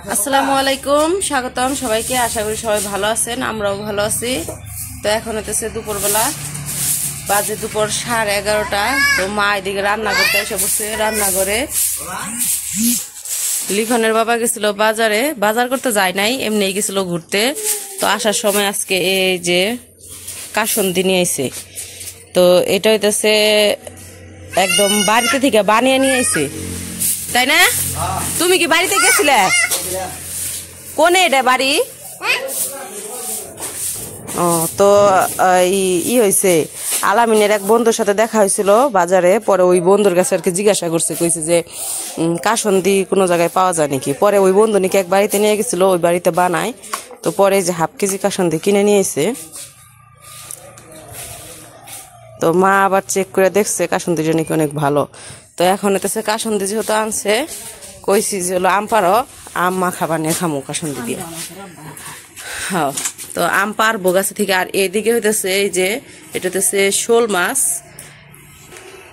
আসসালামু আলাইকুম, স্বাগতম সবাইকে। আশা করি সবাই ভালো আছেন, আমরাও ভালো আছি। তো এখন হতেছে দুপুরবেলা, বাজে দুপুর 11:30। তো মা এদিকে রান্না করতে এসে বসে। রান্নাঘরে লিখনের বাবা গেছিল বাজারে, বাজার করতে যায় নাই, এমনি গেছিল ঘুরতে। তো আসার সময় আজকে এই যে কাসুন্দি নিয়ে আইছে। তো এটা হইতেছে একদম বাড়িতে থেকে বানিয়ে নিয়ে আইছে, তাই না? তুমি কি বাড়িতে গেছিলে? কোনে এটা বাড়ি? ও, তো ই হয়েছে, আলামিনের এক বন্ধুর সাথে দেখা হয়েছিল বাজারে। পরে ওই বন্ধুর কাছে আর কি জিজ্ঞাসা করছে, কইছে যে কাসুন্দি কোনো জায়গায় পাওয়া যায় নাকি। পরে ওই বন্ধু নাকি এক বাড়িতে নিয়ে গেছিল, ওই বাড়িতে বানায়। তো পরে যে হাফ কেজি কাসুন্দি কিনে নিয়ে এসে, তো মা আবার চেক করে দেখছে কাসুন্দিটা নাকি অনেক ভালো। তো এখন এতেছে কাসুন্দি যেহেতু আনছে, কইছি যে হলো আম পারো, আম মাখা বানিয়ে খামো কাসুন্দি দিয়ে। হ্যাঁ, তো আম পারবো গাছে থেকে। আর এইদিকে হইতেছে এই যে এটা হইতেছে শোল মাছ।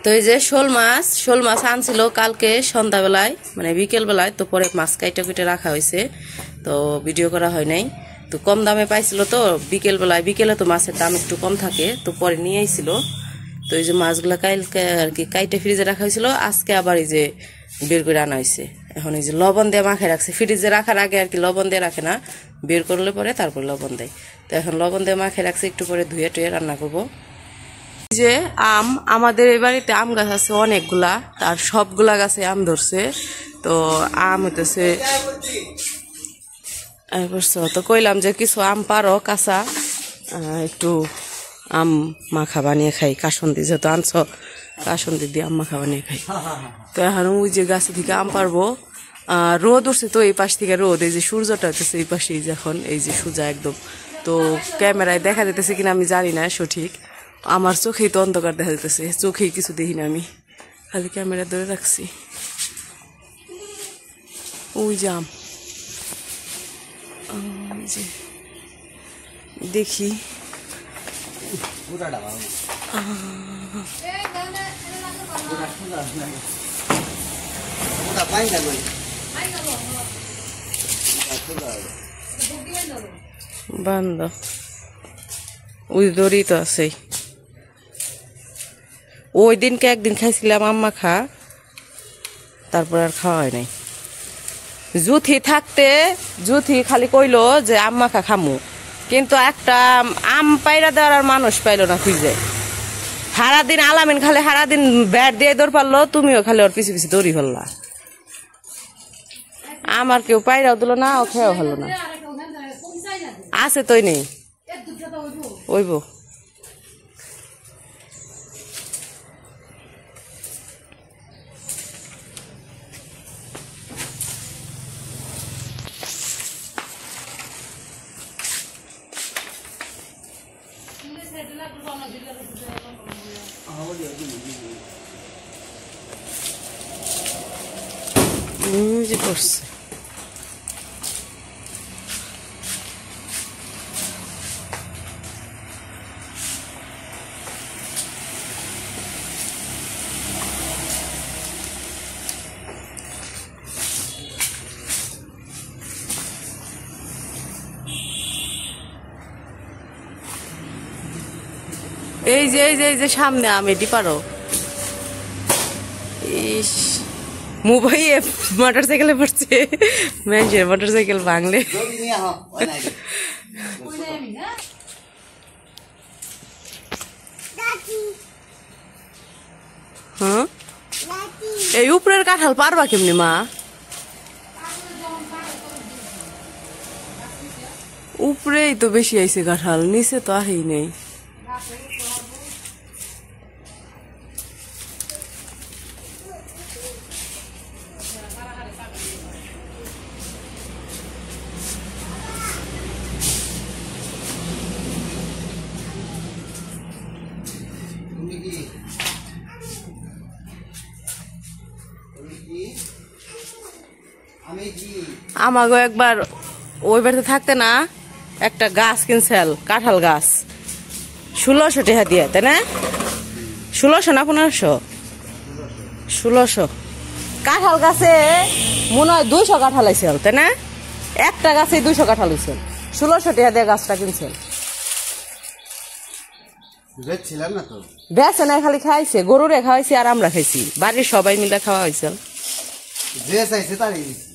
তো এই যে শোল মাছ আনছিল কালকে সন্ধ্যাবেলায়, মানে বিকেল বেলায়। তো পরে মাছ কাইটা কুইটা রাখা হয়েছে, তো ভিডিও করা হয় নাই। তো কম দামে পাইছিল, তো বিকেলে তো মাছের দাম একটু কম থাকে। তো পরে নিয়ে আইছিল। তো এই যে মাছগুলা কালকে আর কি কাইটা ফ্রিজে রাখা হয়েছিল, আজকে আবার এই যে বের করে আনা হয়েছে। এখন এই যে লবণ দিয়ে মাখায় রাখছে। ফ্রিজে রাখার আগে আর কি লবণ দিয়ে রাখে না, বের করলে পরে তারপর লবণ দেয়। তো এখন লবণ দিয়ে মাখায় রাখছে, একটু পরে ধুয়ে টুয়ে রান্না করবো। যে আম, আমাদের এই বাড়িতে আম গাছ আছে অনেকগুলা, আর সবগুলা গাছে আম ধরছে। তো আম হইতেছে, তো কইলাম যে কিছু আম পারো কাঁচা, একটু আম মাখা বানিয়ে খাই। কাসুন্দি যেহেতু আনছ, কাসুন্দি দিয়ে আম মাখা বানিয়ে খাই। তো এখন ওই যে গাছে থেকে আম পারবো। রোদ উঠছে, তো এই পাশ থেকে রোদ, এই যে সূর্যটা হইতেছে এই পাশেই, যখন এই যে সোজা একদম। তো ক্যামেরায় দেখা যেতেছে কিনা আমি জানি না সঠিক, আমার চোখেই তো অন্ধকার দেখা যেতেছে, চোখেই কিছু দেখি না আমি, খালি ক্যামেরা ধরে রাখছি। ওই যে আম, দেখি বান্ধ, ওই দড়ি তো আছে। ওই দিনকে একদিন খাইছিলাম আম মাখা, তারপর আর খাওয়া হয় নাই। জুথি খালি কইলো যে আম মাখা খামু, কিন্তু একটা আম পাইরা দেওয়ার আর মানুষ পাইলো না খুঁজে। সারাদিন আলামিন খালি সারাদিন ব্যাট দিয়ে দৌড় পারলো, তুমিও খালি ওর পিছিয়ে পিছিয়ে দৌড়ি ফেললা। আমার কেউ পাইরাও দিল না, ও খেয়েও হলো না। আছে তোই নেই ওইব। করছে এই যে সামনে আমি এটি পারো। ইস, মোবাইলে মোটরসাইকেলে পড়ছে, মানুষের মোটরসাইকেল ভাঙলে। হ্যাঁ, এই উপরের কাঁঠাল পারবা কেমনি মা? উপরেই তো বেশি আইছে কাঁঠাল, নিচে তো আহেই নেই। আমাগো একবার ওই বাড়িতে থাকতে না, একটা গাছ কিনছিল, কাঁঠাল গাছ, 1600 টাকা দিয়ে, তাই না? 1600 না 1500? 1600 কাঁঠাল গাছে মনে হয় 200 কাঁঠাল আইছিল, তাই না? একটা গাছে 200 কাঁঠাল হইছেন, 1600 টাকা দিয়ে গাছটা কিনছেন। বেচছিলাম না তো, বেচে না, খালি খাইছে, গরুরে খাওয়াইছি আর আমরা খাইছি, বাড়ির সবাই মিলে খাওয়া হয়েছে। যে চাইছে তারই দিছি,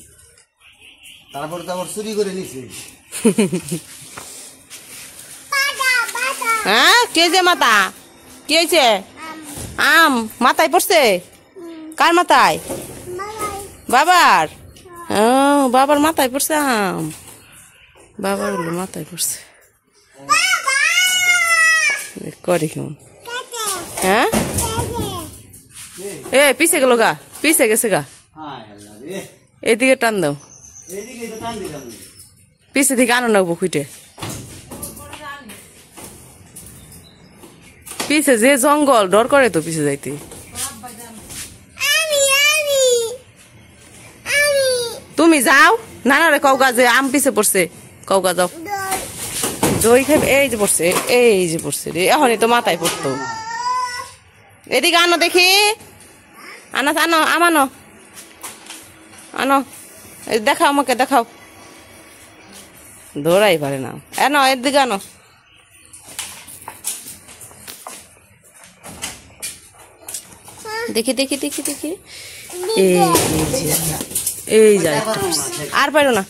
তারপর তো আবার চুরি করে নিছে। হ্যাঁ, কে যে মাথা কি হয়েছে? আম মাথায় পড়ছে? কার মাথায়? বাবার। বাবার মাথায় পড়ছে আম, বাবার হলো মাথায় পড়ছে। করে কেমন? হ্যাঁ, এ পিছে গেল গা, পিছে গেছে গা, এদিকে টান দাও, পিছে থেকে আনো না বকুইটে। পিছে যে জঙ্গল, ডর করে তো পিছে যাইতে। তুমি যাও, নানারে কৌকা যে আম পিছে পড়ছে, কৌকা যাও, দই খাবে। এই যে পড়ছে, এই যে পড়ছে রে, এখনই তো মাথায় পড়তো। এদিকে আনো দেখি, আনো আনো, আমানো আনো, দেখাও আমাকে, দেখাও। ধরাই পারে না, এনো এদিকে আনো। দেখি দেখি দেখি দেখি, এই যে আর পারো না,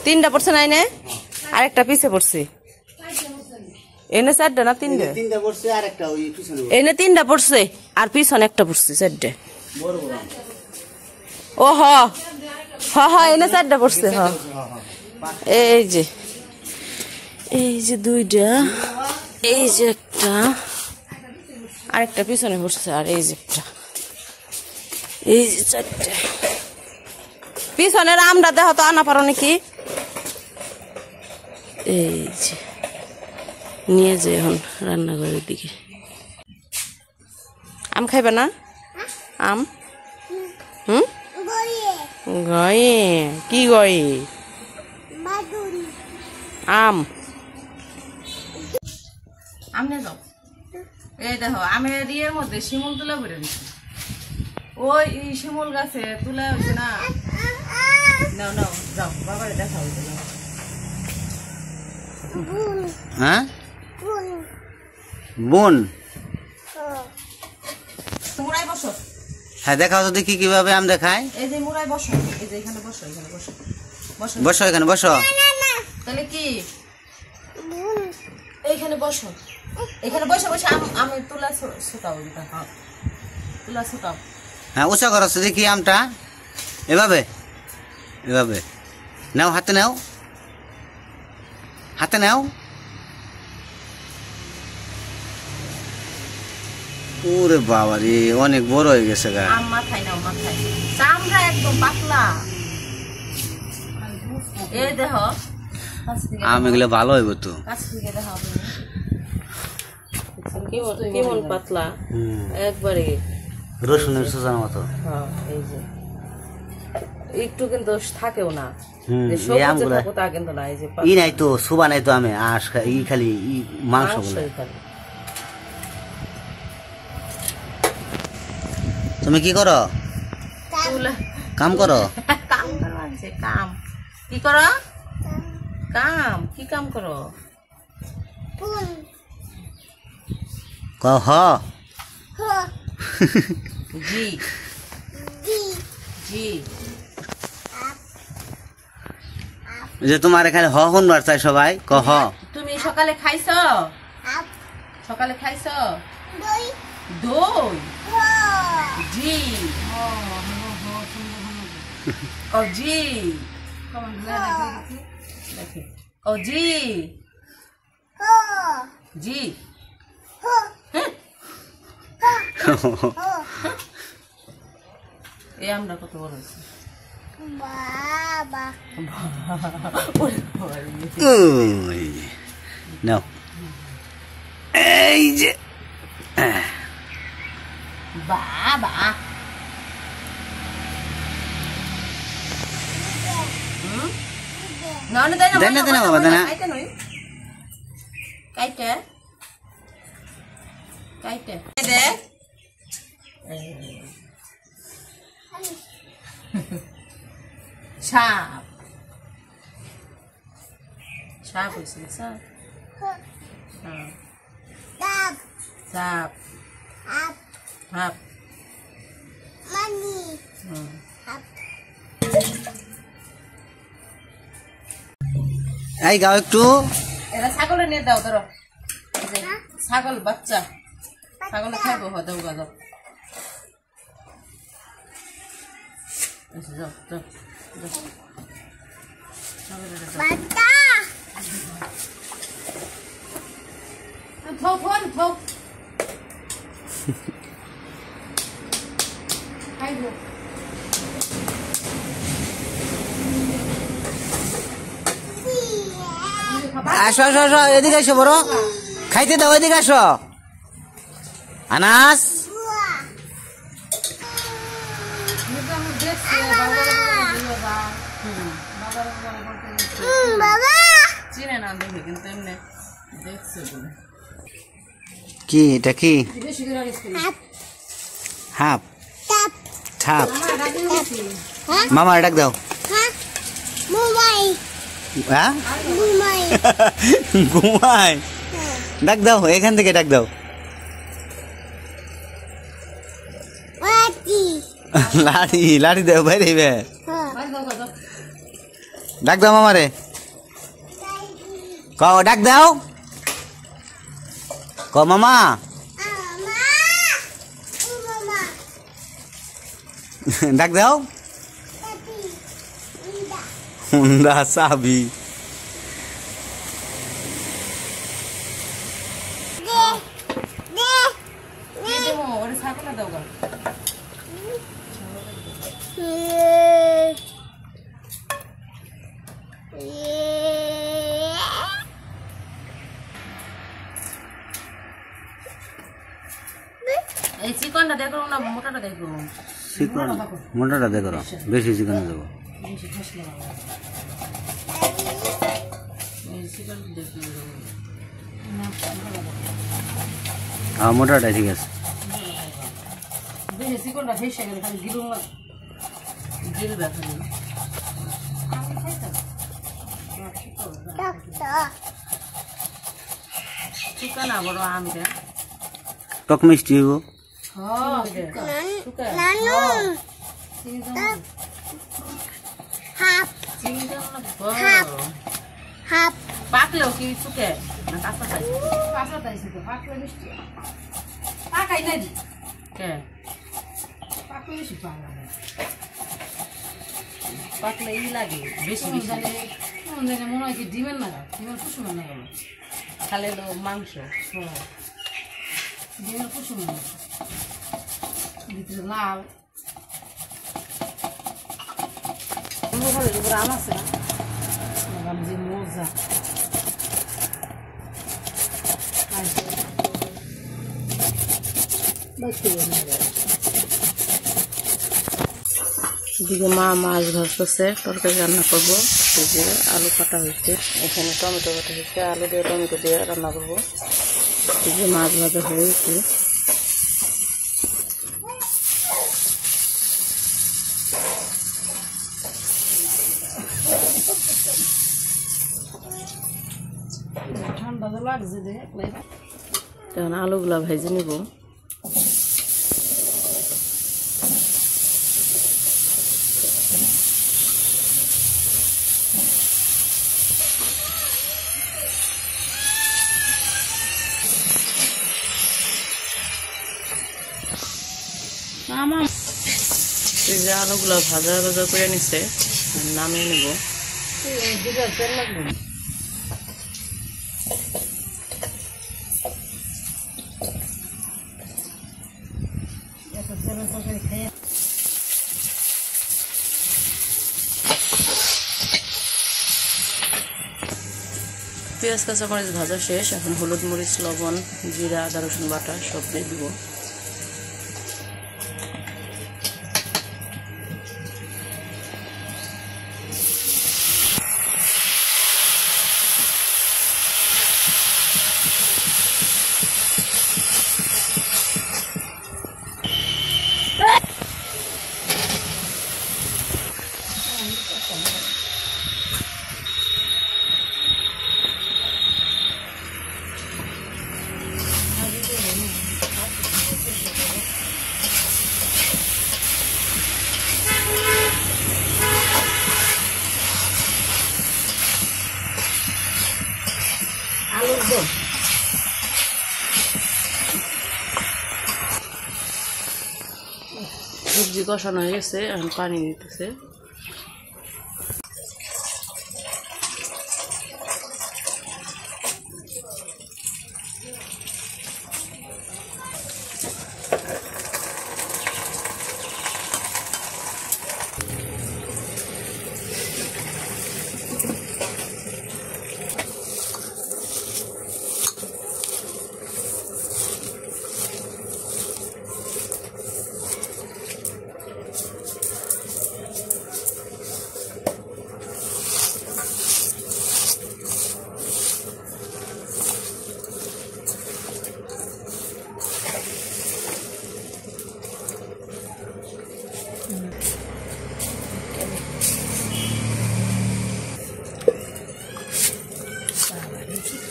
3টা পড়ছে না, এনে আরেকটা পিছে পড়ছে। এনে 4টা না 3টে? এনে 3টা পড়ছে আর পিছনে একটা পড়ছে, 4টে। ও হ হ, এনে 4টা পড়ছে। হ, এই যে, এই যে 2টা, এই যে একটা, আরেকটা পিছনে পড়ছে, আর এই যে একটা, এই যে 4টে। পিছনের আমটা দেখো তো, আনা পারো নাকি? এই যে নিয়ে যে এখন রান্নাঘরের দিকে। আম খাইবা না? আম গয়ে কি গয়ে? আম আমনে যাও। এই দেখো আমের ইয়ের মধ্যে শিমুল তুলে ভরে দিচ্ছি। ওই শিমুল গাছে তুলে হচ্ছে না। নাও নাও যাও, বাবারে দেখা হয়েছে। হ্যাঁ, বোন, মুড়াই বসো। হ্যাঁ দেখাও তো দেখি কিভাবে আম দেখায়। এই যে মুড়াই বসো, এই যে এখানে বসো, এখানে বসো, বসো বসো, এখানে বসো। তাহলে কি এইখানে বসো, এখানে বসে বসে আমি তুলা শুকাও, তুলা শুকাও। হ্যাঁ, উঁচা করো দেখি আমটা, এভাবে এভাবে নাও, হাতে নাও, হাতে নাও। ওরে বাবা রে, অনেক বড় হয়ে গেছে গা। আম মাথায় নাও, মাথায় চামড়া একদম পাতলা। এই দেখো আম এগুলো ভালো হইব তো, কাছ থেকে দেখো কেমন পাতলা, একবারে রসুনের সুজার মতো। হ্যাঁ, এই যে একটু কিন্তু থাকেও না, তা কিন্তু না। এই যে ই নাই তো, সুবা নাই তো, আমি আঁশ ই খালি ই মাংস গুলো। তুমি কি করো? কাম করো? কাম করো আছে, কাম কি করো? কাম কি কাম করো? কহ জি জি। যে তোমার এখানে হ শুনবার চাই সবাই, কহ। তুমি সকালে খাইছো? সকালে খাইছো দই? দই জি। ও জি, ও জি জি। এই আমরা কত বড় হয়েছি বাবা। নাও, এই যে বাবা। না না দেনা দেনা দেনা বাবা দেনা। কাইতে নই, কাইতে কাইতে দে। সাপ সাপ হয়েছে সাপ সাপ সাপ এই গাও একটু এরা ছাগলে নিয়ে দাও ধরো ছাগল বাচ্চা ছাগলে খাইবো হয়তো গাজো যাও যাও ফোন ফোন খাইবো আসো আসো আসো এদিকে আসো বড় খাইতে দাও এদিকে আসো আনাস চিনে না দেখে কিন্তু এমনি দেখছে কি এটা কি হাফ ঠাপ মামা ডাক দাও হ্যাঁ ঘুমাই ডাক দাও এখান থেকে ডাক দাও লাড়ি লাড়ি দাও ভাই রে ডাক দাও মামারে ক ডাক দাও ক মামা ডাক দাও হুন্ডা চাবি ছাগলে দাও গা এই চিকনটা দেখো না মোটাটা দেখো চিকন মোটাটা দেখো বেশি চিকন দেবো হ্যাঁ মোটাটা ঠিক আছে চিকনটা ফেসে গেলে খালি গিলুম না গিল ব্যথা নেই চিকন বড় আমটা টক মিষ্টি হইব পাকলেও কি চুকে না কাঁচা খাইছে কাঁচা খাইছে তো পাকলে মিষ্টি পাকাই না দি কে পাকলে বেশি পাকলে ই লাগে বেশি বেশি মনে হয় কি ডিমের না ডিমের কুসুমের না গেল খালে মাংস ডিমের কুসুমের ভিতরে লাল আম আছে না যে মজা এদিকে মা মাছ ভাজতেছে তরকারি রান্না করবো এই যে আলু কাটা হয়েছে এখানে টমেটো কাটা হয়েছে আলু দিয়ে টমেটো দিয়ে রান্না করবো এই যে মাছ ভাজা হয়েছে ঠান্ডা তো লাগছে তখন আলুগুলা ভেজে নিব এই যে আলুগুলা ভাজা ভাজা করে নিছে নামিয়ে নিব তেল লাগবে পেঁয়াজ কাঁচা মরিচ ভাজা শেষ এখন হলুদ মরিচ লবণ জিরা আদা রসুন বাটা সব দিয়ে দিব সবজি কষানো হয়ে গেছে, এখন পানি দিতেছে।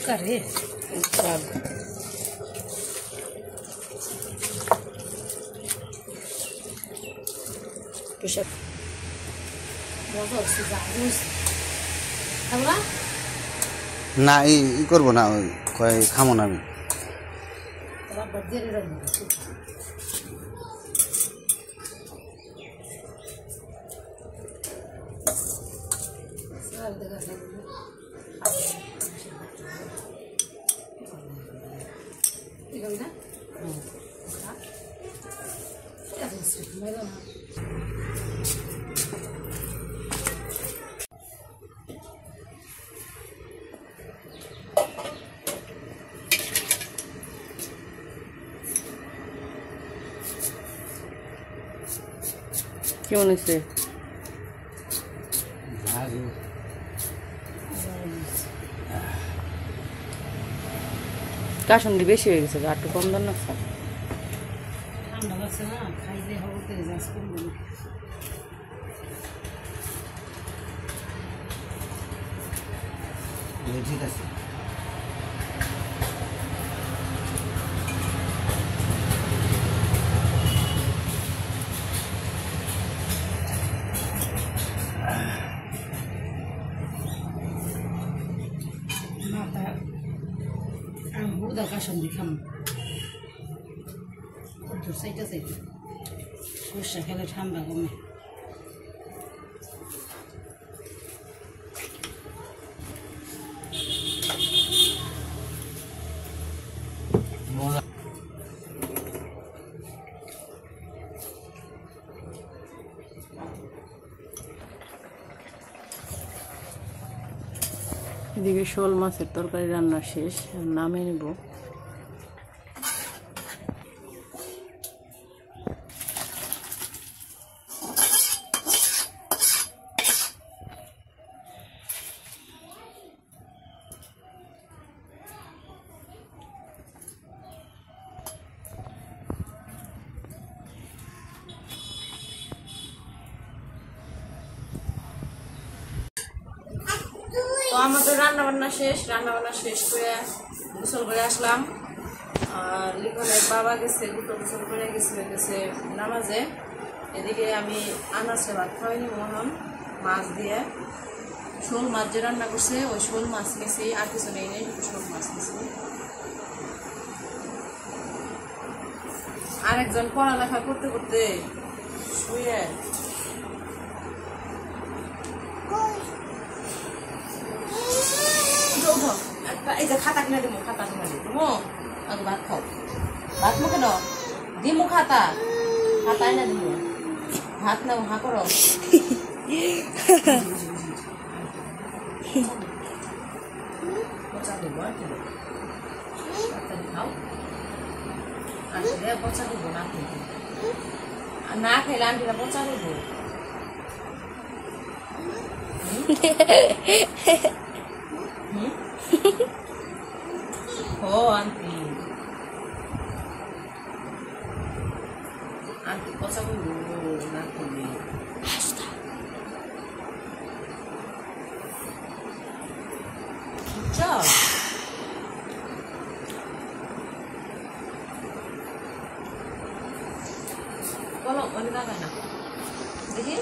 करे স্বাদ। পোশাক बहुत से जाऊँ हवा না ই করবো না, ওই কয় খামো না আমি। तब बर्थडे रे रंग साल देखा था ठीक है ना क्या है मेरा কেমন হয়েছে? কাসুন্দি বেশি হয়ে গেছে, আর একটু কম দেন না স্যার। ঠান্ডা লাগছে না খাইলে হবে জাস করব ঠিক আছে। মাথা আমি বুদা কাসন্দি খাম দূর সাইডে সাইডে সর্ষে খেলে ঠান্ডা কমে এদিকে শোল মাছের তরকারি রান্না শেষ, নামিয়ে নিব। তো আমাদের রান্নাবান্না শেষ করে গোসল করে আসলাম। আর লিখনের বাবা গেছে গোসল করে গেছে নামাজে। এদিকে আমি আনাসে ভাত খাওয়াইনি মোহন মাছ দিয়ে, শোল মাছ যে রান্না করছে ওই শোল মাছ নিয়েছি, আর কিছু নেই নেই, শোল মাছ নিয়েছি। আরেকজন পড়ালেখা করতে করতে শুয়ে এই যে খাতা কিনে দিব, খাতা কিনে দিব আগে ভাত খাও, ভাত মুখে দাও, দিমু খাতা, খাতাই না দিব, ভাত নাও, হা করো। পচা দিব আর কি খাও, আন্টিরা পচা দিব না খেতে, আর না খেলে আন্টিরা পচা দিব। ও আন্টি আন্টি পচা করবো না খেলে। বলো অনেক লাগায় না দেখি।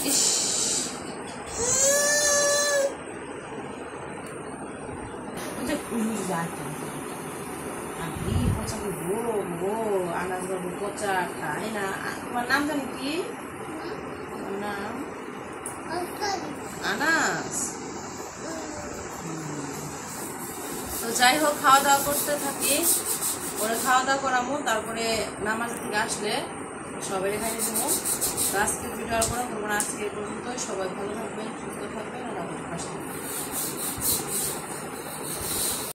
ইস আন্টি পচা করবো আনাস বাবু পচা খায় না। তোমার নাম জানি কি? তোমার নাম আনাস। তো যাই হোক, খাওয়া দাওয়া করতে থাকি, পরে খাওয়া দাওয়া করামো, তারপরে নামাজ থেকে আসলে সবাই খাইয়ে দেবো। তো আজকের ভিডিও আর করা করবো না, আজকে এই পর্যন্ত। সবাই ভালো থাকবেন, সুস্থ থাকবেন, আর আমাদের পাশে থাকবেন।